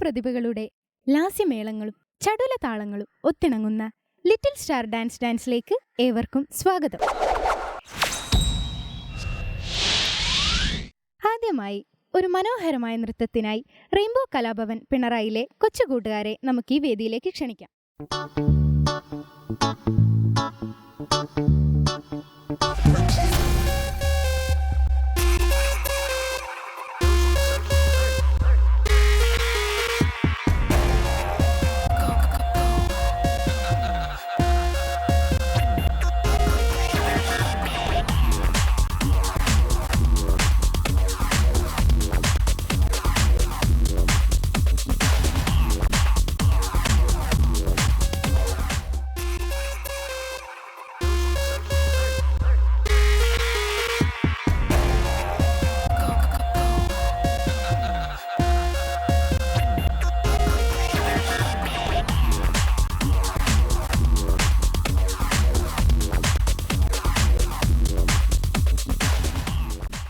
പ്രതിഭകളുടെ ലാസ്യമേളങ്ങളും ചടുല താളങ്ങളും ഒത്തിണങ്ങുന്ന little star ഡാൻസിലേക്ക് ഏവർക്കും സ്വാഗതം. ആദ്യമായി ഒരു മനോഹരമായ നൃത്തത്തിനായി റെയിൻബോ കലാഭവൻ പിണറായിലെ കൊച്ചുകൂട്ടുകാരെ നമുക്ക് ഈ വേദിയിലേക്ക് ക്ഷണിക്കാം.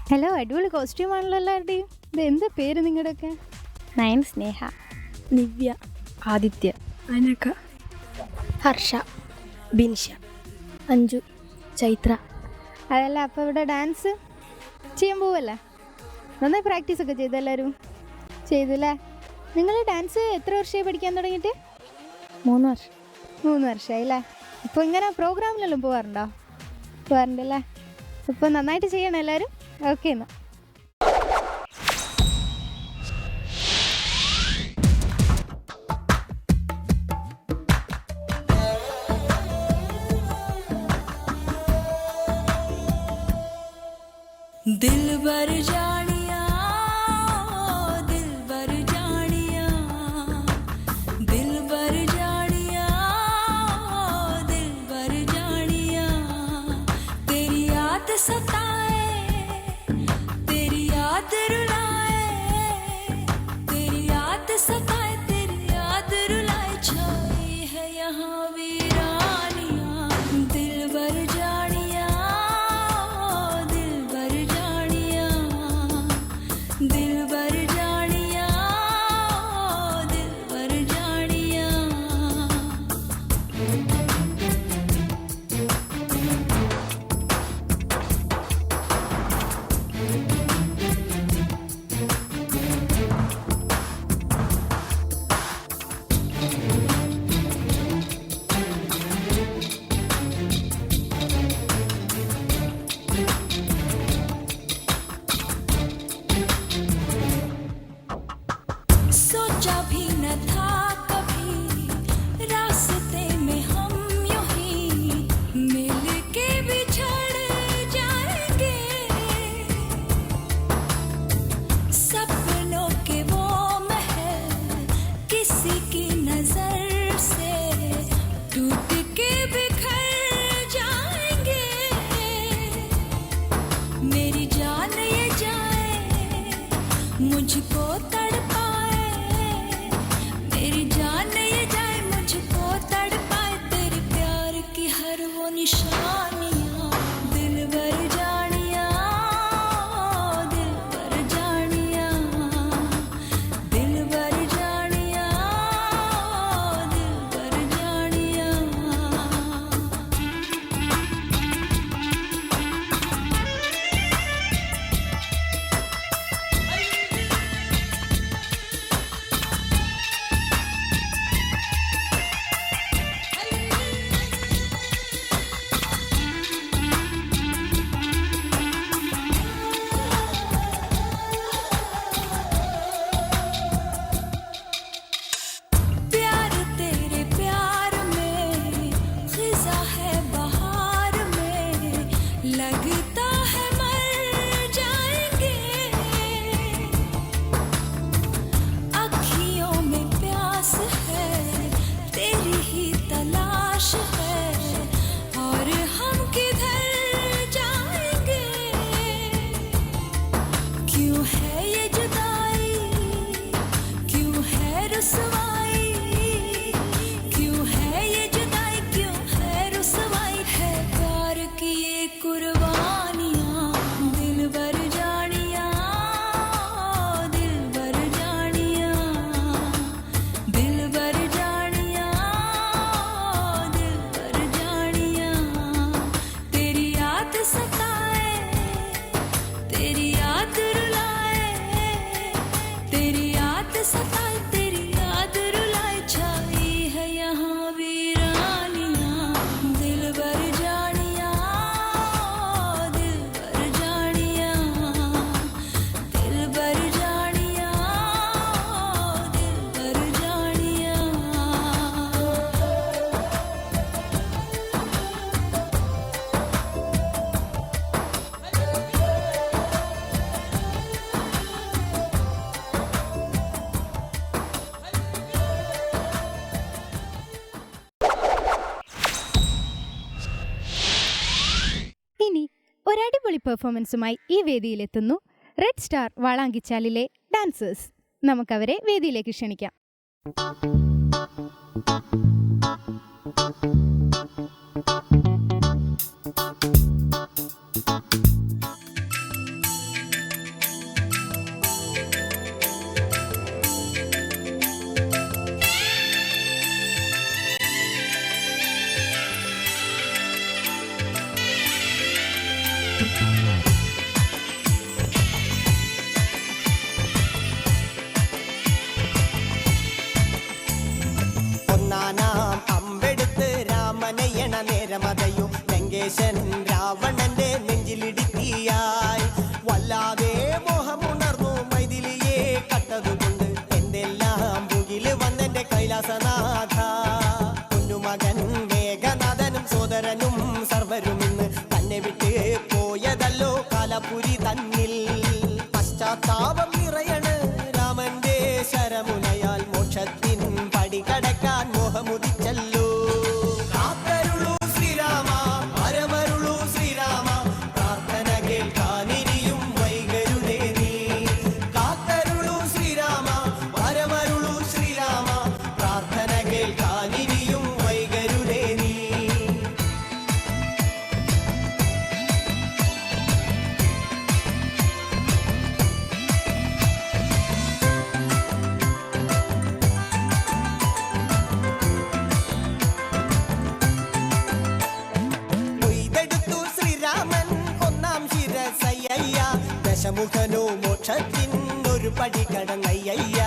ഹലോ, അടിപൊളി കോസ്റ്റ്യൂം ആണല്ലോ എല്ലാവരുടെയും. ഇത് എന്താ പേര് നിങ്ങളുടെയൊക്കെ? നയൻ, സ്നേഹ, നിവ്യ, ആദിത്യ, അനക, ഹർഷ, ബിൻഷ, അഞ്ജു, ചൈത്ര. അതല്ല, അപ്പോൾ ഇവിടെ ഡാൻസ് ചെയ്യാൻ പോവല്ലേ? നന്നായി പ്രാക്ടീസൊക്കെ ചെയ്തു എല്ലാവരും? ചെയ്തല്ലേ? നിങ്ങൾ ഡാൻസ് എത്ര വർഷമായി പഠിക്കാൻ തുടങ്ങിയിട്ട്? 3 വർഷം. 3 വർഷമായി അല്ലേ? ഇപ്പോൾ ഇങ്ങനെ പ്രോഗ്രാമിലെല്ലാം പോകാറുണ്ടോ? പോകാറുണ്ടല്ലേ? ഇപ്പോൾ നന്നായിട്ട് ചെയ്യണം എല്ലാവരും. ഓക്കെ എന്നാൽ दिल भर जानिया, दिल भर जानिया, दिल भर जानिया, दिल भर जानिया, तेरी याद सताए, तेरी याद रुलाए, तेरी याद सताए, तेरी याद रुलाए, छाई है यहाँ वीरानिया, दिल भर जानिया, दिल भर जानिया, दिल भर जानिया, दिल भर जानिया. सोचा भी न था कभी रास्ते में हम यूं ही मिल के बिछड़ जाएंगे, सपनों के वो महल किसी की नजर से टूट के बिखर जाएंगे, मेरी जान ये जाए मुझको तड़पाए, मेरी जान ये जाए मुझको तड़पाए, तेरे प्यार की हर वो निशानियाँ, दिल भर जानिया, दिल भर जानिया, दिल भर जानिया, दिल भर जानिया. प्यार तेरे प्यार में खिजा है बहार में, लगता है मर जाएंगे, अखियों में प्यास है, तेरी ही तलाश है, और हम किधर जाएंगे, क्यों है ये जुदाई, क्यों है रुसवाई, क्यों है ये जुदाई, क्यों है रुसवाई, है प्यार की ये कुर्बानियाँ, दिल भर जानिया, दिल भर जानिया. ഇനി ഒരടിപൊളി പെർഫോമൻസുമായി ഈ വേദിയിലെത്തുന്നു റെഡ് സ്റ്റാർ വാളാങ്കിച്ചാലിലെ ഡാൻസേഴ്സ്. നമുക്കവരെ വേദിയിലേക്ക് ക്ഷണിക്കാം. നേരമതയും ലങ്കേശൻ രാവണന്റെ നെഞ്ചിലിടുക്കിയായി വല്ലാതെ മോഹമുണർന്നു മൈഥിലിയെ കട്ടതുകൊണ്ട് എന്തെല്ലാം മുകില് വന്നെന്റെ കൈലാസനാഥ. കുഞ്ഞുമകൻ മേഘനാഥനും സോദരനും സർവരും ഇന്ന് തന്നെ വിട്ട് പോയതല്ലോ കാലപുരി തന്നിൽ. പശ്ചാത്താപം നിറയണ് രാമന്റെ ശരമുനയാൽ മോക്ഷത്തിൻ പടി കടക്കാൻ മോഹമുദിച്ചല്ലോ. ദശമുഖനോ മോക്ഷത്തിനൊരു പടി കടന്നയ്യ.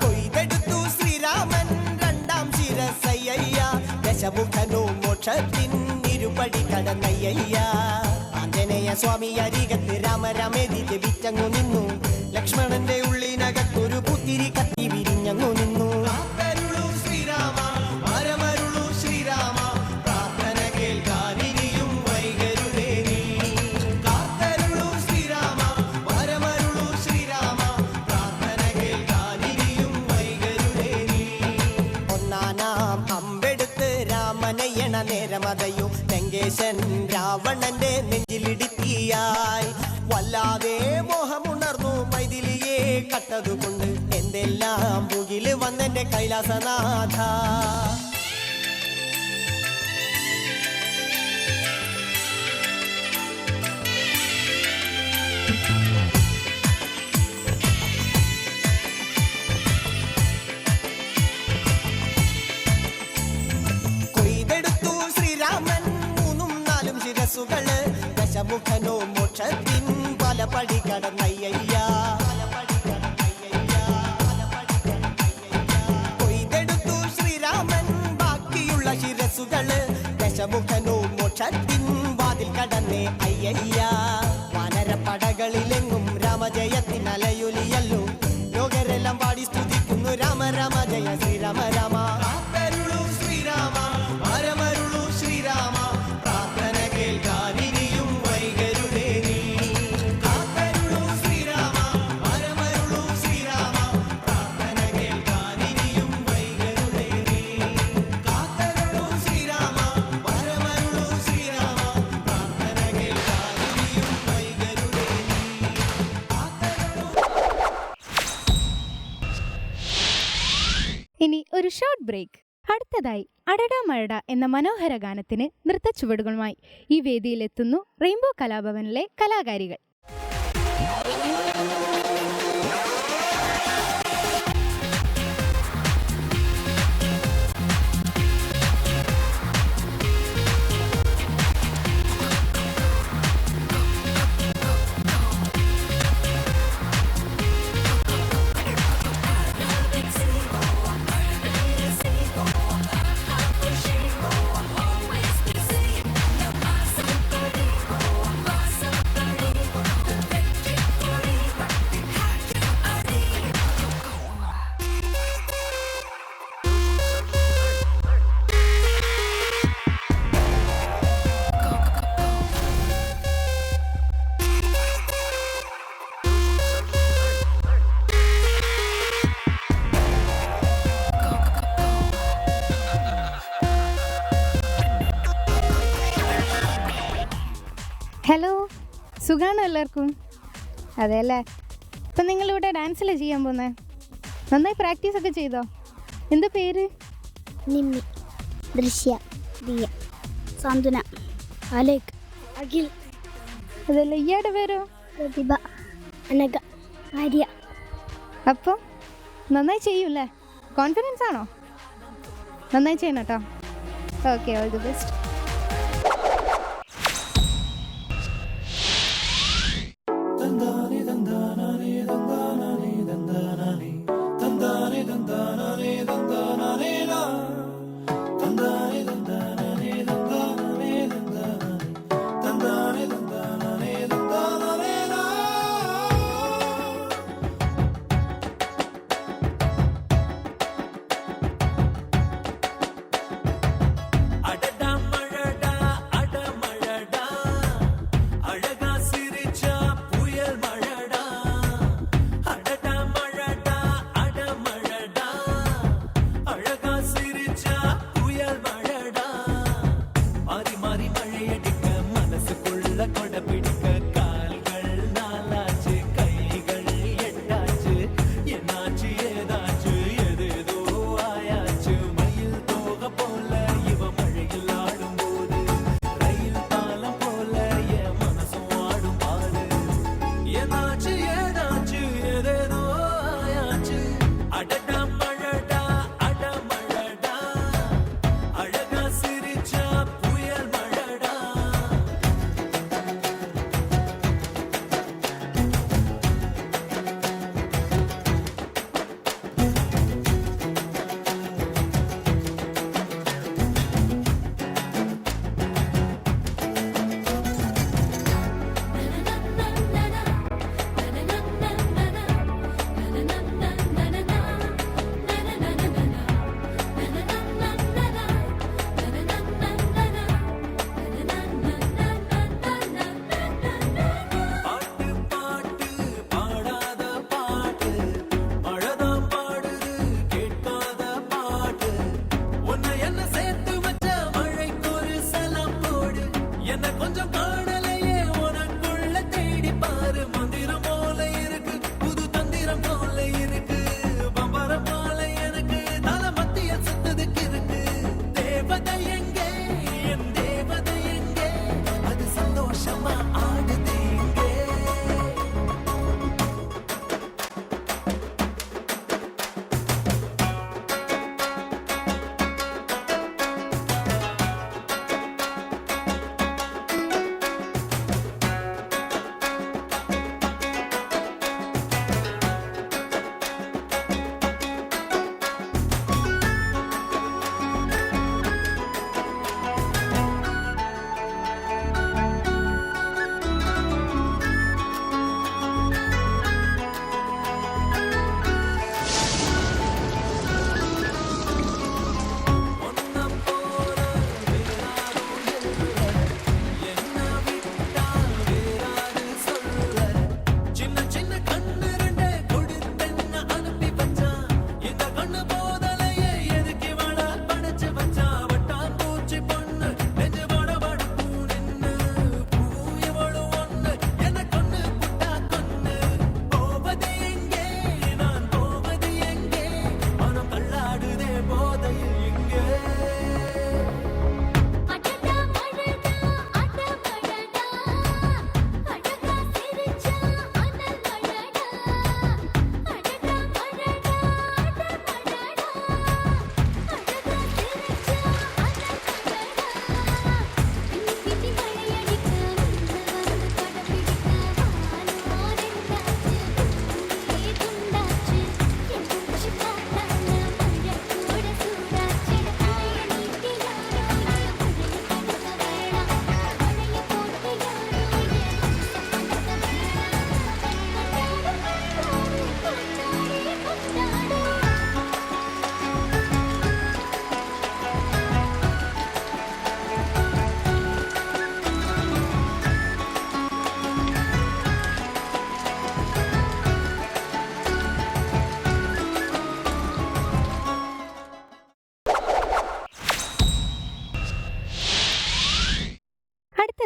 കൊയ്തെടുത്തു ശ്രീരാമൻ രണ്ടാം ശിരസയ്യ. ദശമുഖനോ മോക്ഷത്തിനിരുപടി കടന്നയ്യ. ആഞ്ജനേയ സ്വാമി അരികത്ത് രാമരാമേതി ജപിച്ചങ്ങു നിന്നു. ലക്ഷ്മണന്റെ ഉള്ളിനകത്തൊരു പുത്തിരി കത്തി വിരിഞ്ഞങ്ങു നിന്നു. ശ്രീരാമ വരമരുളു ശ്രീരാമ പ്രാർത്ഥന കേൾക്കാൻ നേരമതയും ലങ്കേശൻ രാവണന്റെ നെഞ്ചിലിടുക്കിയായി വല്ലാതെ മോഹമുണർന്നു മൈഥിലിയെ കട്ടതുകൊണ്ട് എന്തെല്ലാം മുകില് വന്നെന്റെ കൈലാസനാഥ. ദശമുഖനോ മോക്ഷത്തിൻ പല പടി കടന്നയ്യ. കൊയ്തെടുത്തു ശ്രീരാമൻ ബാക്കിയുള്ള ശിരസുകള്. ദശമുഖനോ മോക്ഷത്തിൻ വാതിൽ കടന്നേ അയ്യ. വാനരപ്പടകളിലെങ്ങും രാമജയത്തിൻ അലയൊലിയല്ലോ. ലോകരെല്ലാം പാടി സ്തുതിക്കുന്നു രാമ രാമ ജയ ശ്രീരാമ രാമ. ശ്രീരാമ വരമരുളു ശ്രീരാമ പ്രാർത്ഥന കേൾക്കാൻ ഇനി ഒരു ഷോർട്ട് ബ്രേക്ക്. അടുത്തതായി അടടാ മഴട എന്ന മനോഹര ഗാനത്തിന് നൃത്തച്ചുവടുകളുമായി ഈ വേദിയിലെത്തുന്നു റെയിൻബോ കലാഭവനിലെ കലാകാരികൾ. always busy. ഹലോ, സുഖാണോ എല്ലാവർക്കും? അതെ അല്ലേ? ഇപ്പം നിങ്ങളിവിടെ ഡാൻസിലെ ചെയ്യാൻ പോകുന്നത്? നന്നായി പ്രാക്ടീസ് ഒക്കെ ചെയ്തോ? എന്താ പേര്? നിമ്മി, ദൃശ്യ, ദിയ, സാന്ത്വന, അലേഖ്, അഖിൽ, അതല്ല, ഇയാളുടെ പേരോ? പ്രതിഭ, അനഘ, ആര്യ. അപ്പോൾ നന്നായി ചെയ്യൂല്ലേ? കോൺഫിഡൻസ് ആണോ? നന്നായി ചെയ്യണം കേട്ടോ. Okay, all the best.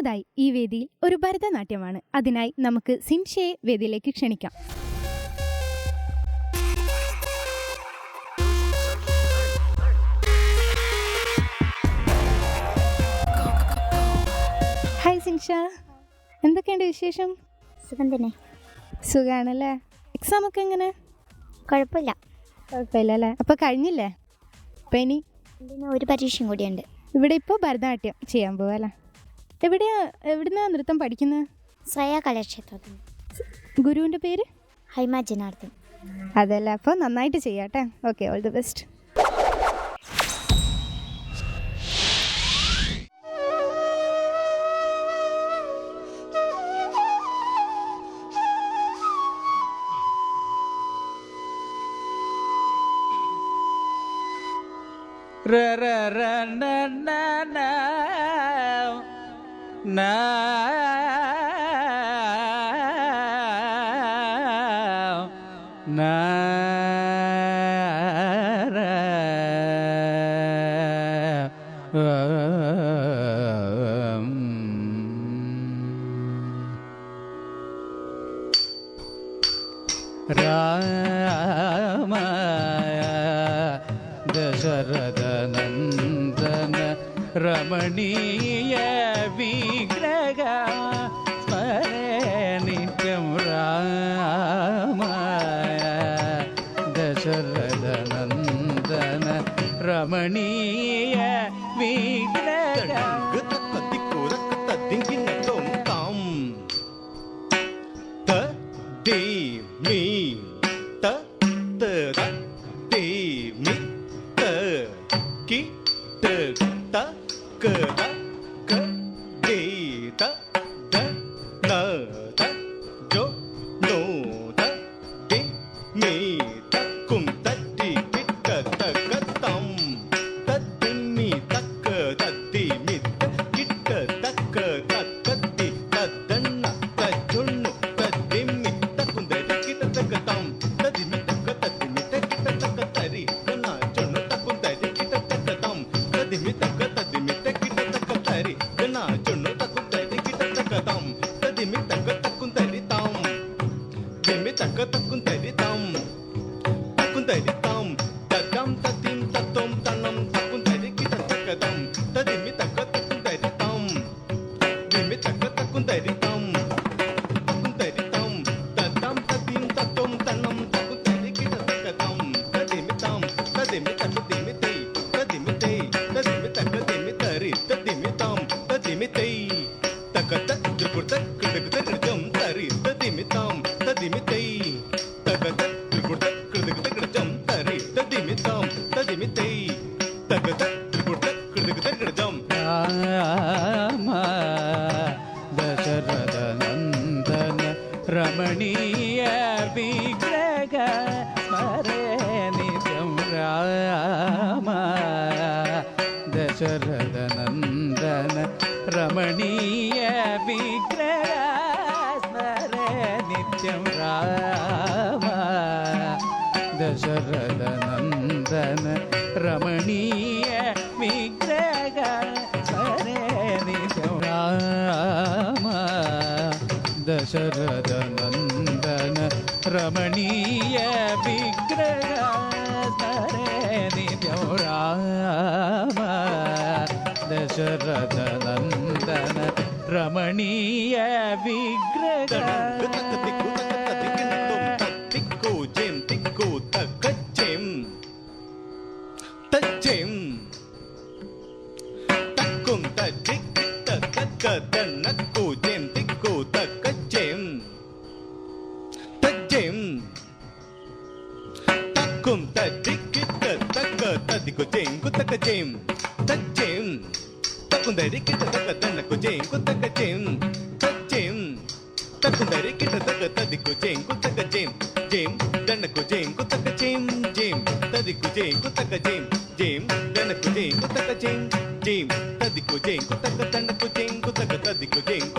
അടുത്തതായി ഈ വേദിയിൽ ഒരു ഭരതനാട്യമാണ്. അതിനായി നമുക്ക് സിൻഷയെ വേദിയിലേക്ക് ക്ഷണിക്കാം. ഹായ് സിൻഷ, എന്തൊക്കെയുണ്ട് വിശേഷം? സുഖം തന്നെ. സുഖാണല്ലേ? എക്സാം ഒക്കെ എങ്ങനെ? കുഴപ്പമില്ല. കുഴപ്പമില്ല അല്ലേ? അപ്പോൾ കഴിഞ്ഞില്ലേ? അപ്പം ഇനി ഇതിന് ഒരു പരീക്ഷയും കൂടിയുണ്ട്. ഇവിടെ ഇപ്പോൾ ഭരതനാട്യം ചെയ്യാൻ പോവാ അല്ലേ? എവിടുന്നാ നൃത്തം പഠിക്കുന്നത്? സ്വയ കലാക്ഷേത്രത്തിൽ. ഗുരുവിൻ്റെ പേര്? ഹൈമ ജനാർദ്ദൻ. അതല്ല, അപ്പോൾ നന്നായിട്ട് ചെയ്യാട്ടെ. Okay, all the best. ദശരഥ നന്ദന രമണീയ വിഗ്രഹ സ്മരേ നിത്യം രാമായ ദശരഥ നന്ദന രമണീയ വിഗ്രഹ ദശരഥ നന്ദന രമണീയ വിഗ്രഹ സ്മരേ നിത്യം രാമ ദശരഥ നന്ദന രമണീയ വിഗ്രഹ സ്മരേ നിത്യം രാമ ദശരഥ നന്ദന രമണീയ വിഗ്രഹ സ്മരേ നിത്യം രാമ ദശരഥ നന്ദന രമണീയ വിഗ്രഹ സ്മരേ നിത്യം രാമ ദശരഥ നന്ദന രമണീയ വിഗ്രഹ Jim,